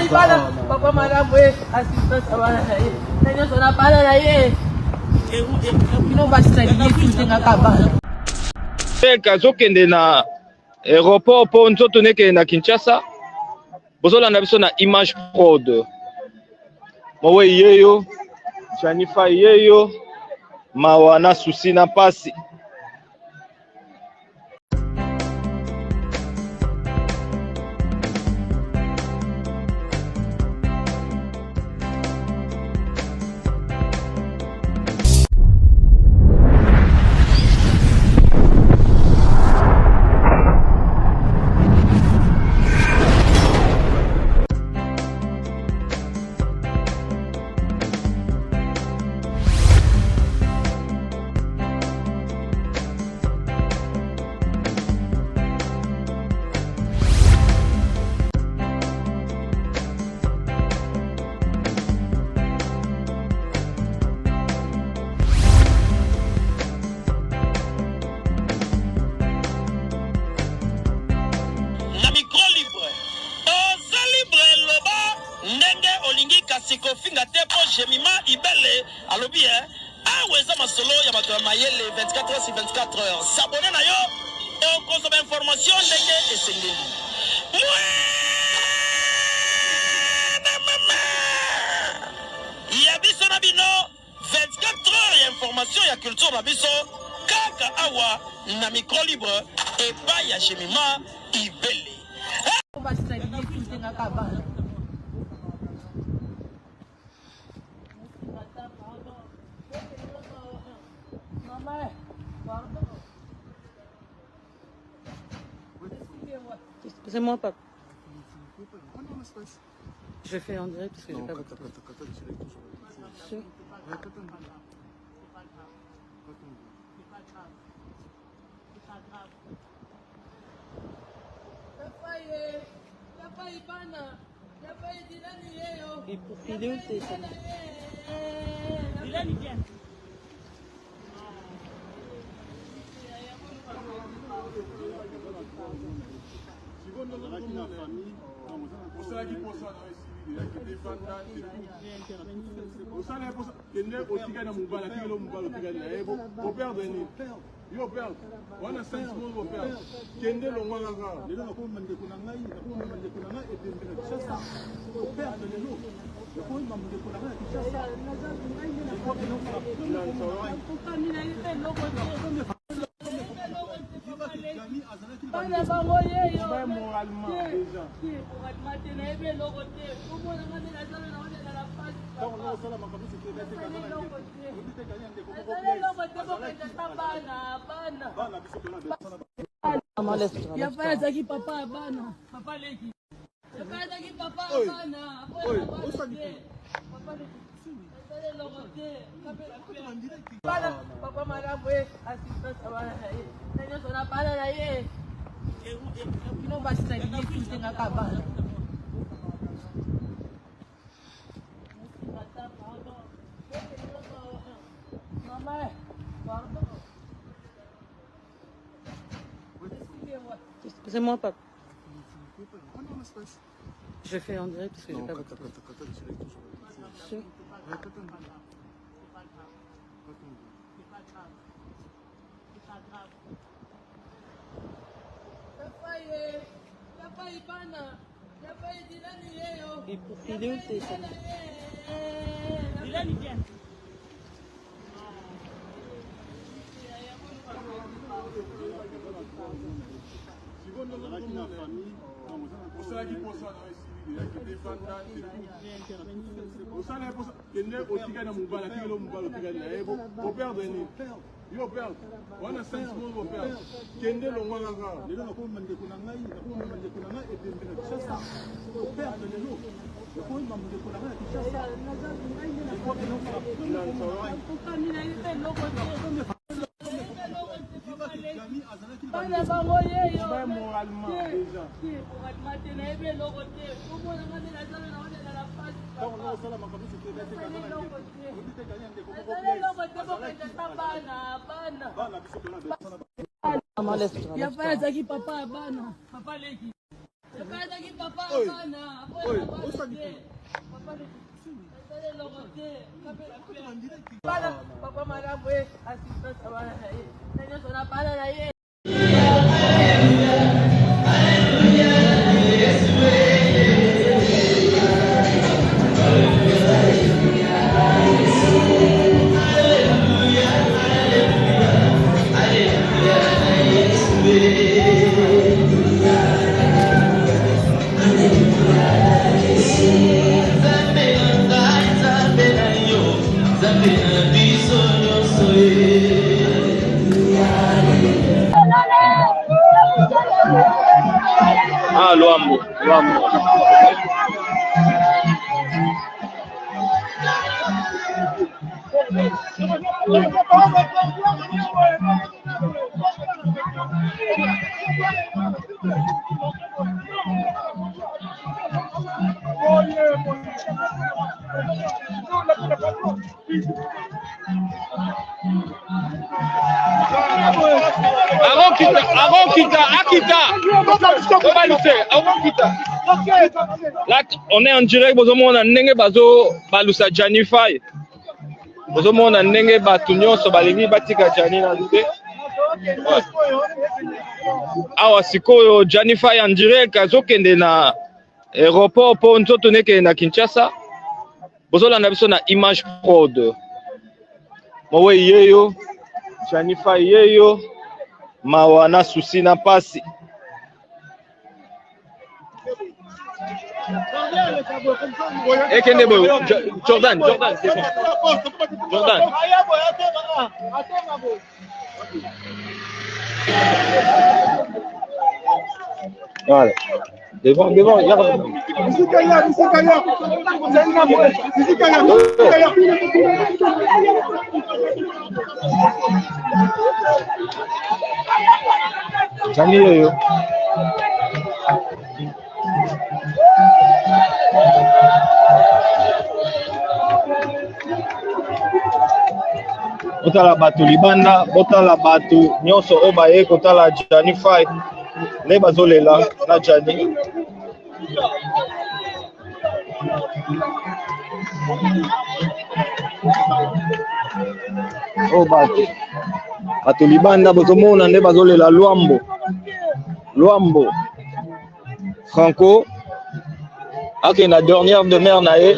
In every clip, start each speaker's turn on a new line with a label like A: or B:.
A: Papa madame assistance abana na ye. Nanyo sona bana na ye. Kino basali yetu ngaka bana.
B: Kazokende na aéroport po nzoto neke na Kinshasa. Bozolanda biso na Image Prod. Mowe yeyo, Janifa yeyo, mawana susi na pasi.
C: Kofinga tepo Jemima Ibele alobi aweza masolo ya bato ya mayele 24 heures sur 24 heures. S'abonner na yo okozoma information ndenge esengeli. Ya biso na bino 24 heures ya information ya culture na biso kaka awa na micro libre epa ya Jemima Ibele.
A: Excusez-moi, papa. Je fais en direct parce que j'ai pas beaucoup. Il est où tes téléphone? Il vient. Papa madame assistance abana na ye. Nanyo sona bana na ye. Kino basali yetu ngaka bana. Excusez-moi, papa. Je fais en direct parce que j'ai pas beaucoup. Il est où tes téléphone? Il vient.
B: Ah, Luambo. Là, on est en direct, on a ndenge bazo balusa Janify. On a ndenge batunyo so balingi batika Janina nde. Awa sikoyo Janify en direct azokende na aéroport po nzoto neke na Kinshasa. Bozolanda biso na Image Prod. Mowe yeyo Janify yeyo mawana susi na pasi. Ekende boyo Jordan. Voilà. Devant, Jani yo. Botala batu libanda, botala batu nyonso obaye kotala Janify. Ne bazolela na Jani. Oh batu libanda bozomona ne bazolela Luambo. Franco ake na dernière demeure na ye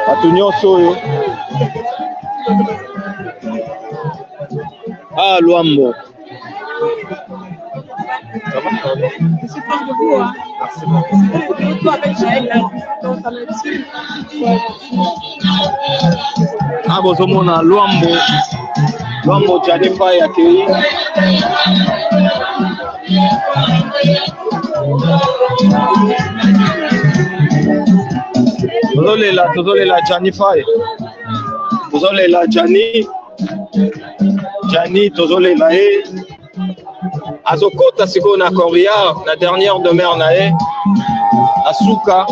B: batu nyonso oyo. Ah Luambo.
D: C'est pas de vous, hein. Toi avec Jaël, donc ça là-dessus.
B: Ah bozomona Luambo Janify akei. Tozolela Janify. Tozolela Jani tozolela e. Azokota siko na Korea na dernière demeure na e. Asuka.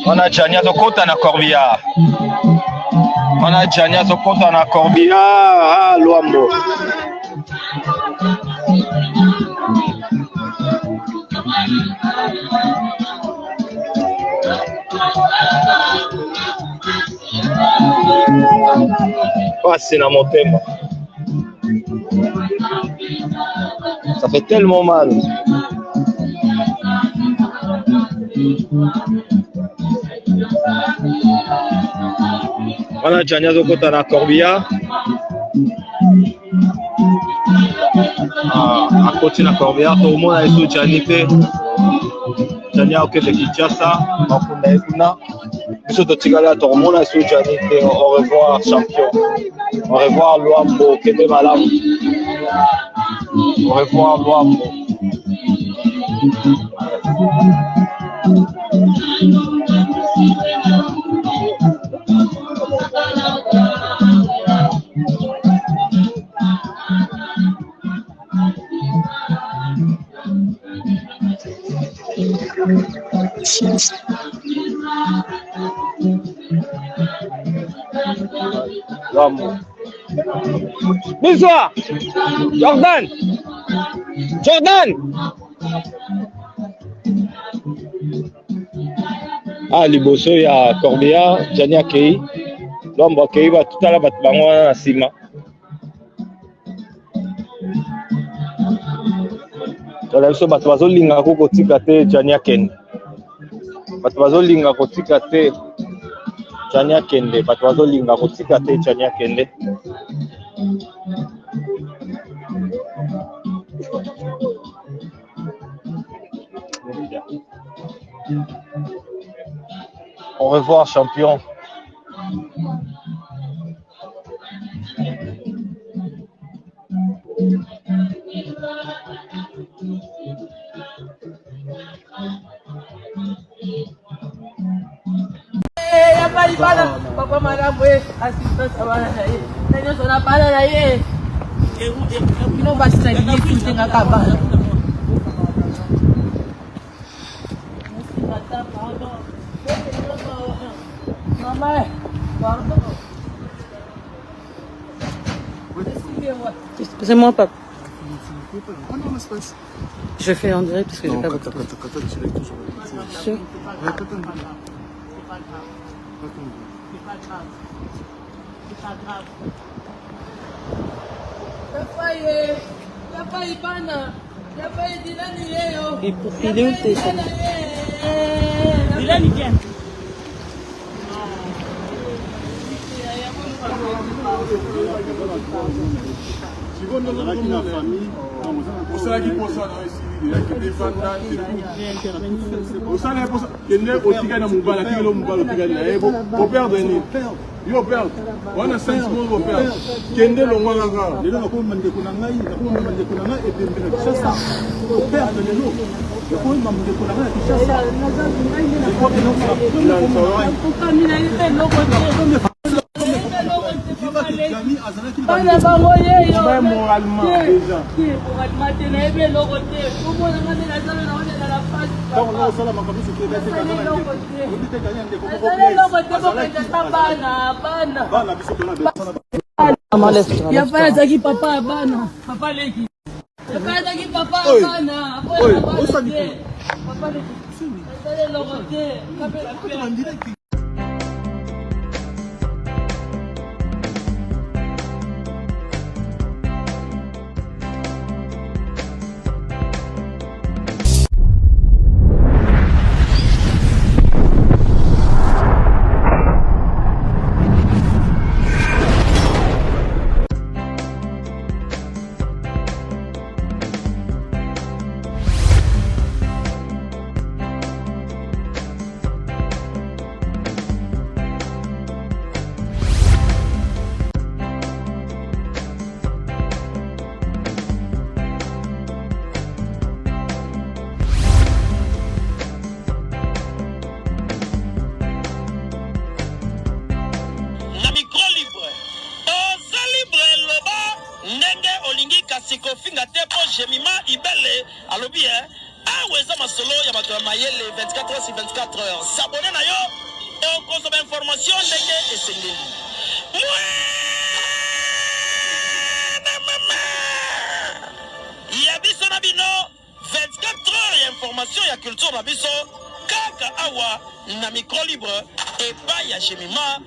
B: Wana Jani azokota na Corbillard. Ah Luambo. Passe na motema. Ça fait tellement mal. Voilà Jani azokota na Corbillard. À côté na Corbillard, tout le monde a été Jani te. Jani a okende Kinshasa, makunda ekuna. Biso totikala tout le monde a été Jani te. Au revoir champion. Au revoir Luambo, kende malamu. Au revoir Luambo. Vamos. Bonsoir. Jordan. Ah, liboso ya Corbière, Jani akei. Lombo akei ba tutala bat bango na sima. Tala biso bato bazolinga ko kotika te Jani akende. Bato bazolinga kotika te Jani akende. Bato bazolinga kotika te Jani akende. Au revoir, champion.
A: Papa madame, assistance abana na ye. Nanyo sona pala na ye. Kino basta ni kiti ngakabana. Maman, pardon.
D: C'est moi, papa. Je fais en direct parce que j'ai pas votre compte. Sûr. Il est où tes chaînes? Il vient.
C: S'abonner na yo et on consomme information ndenge esengeli. Ya biso na bino 24 heures ya information ya culture na biso kaka awa na micro libre et pas ya Jemima.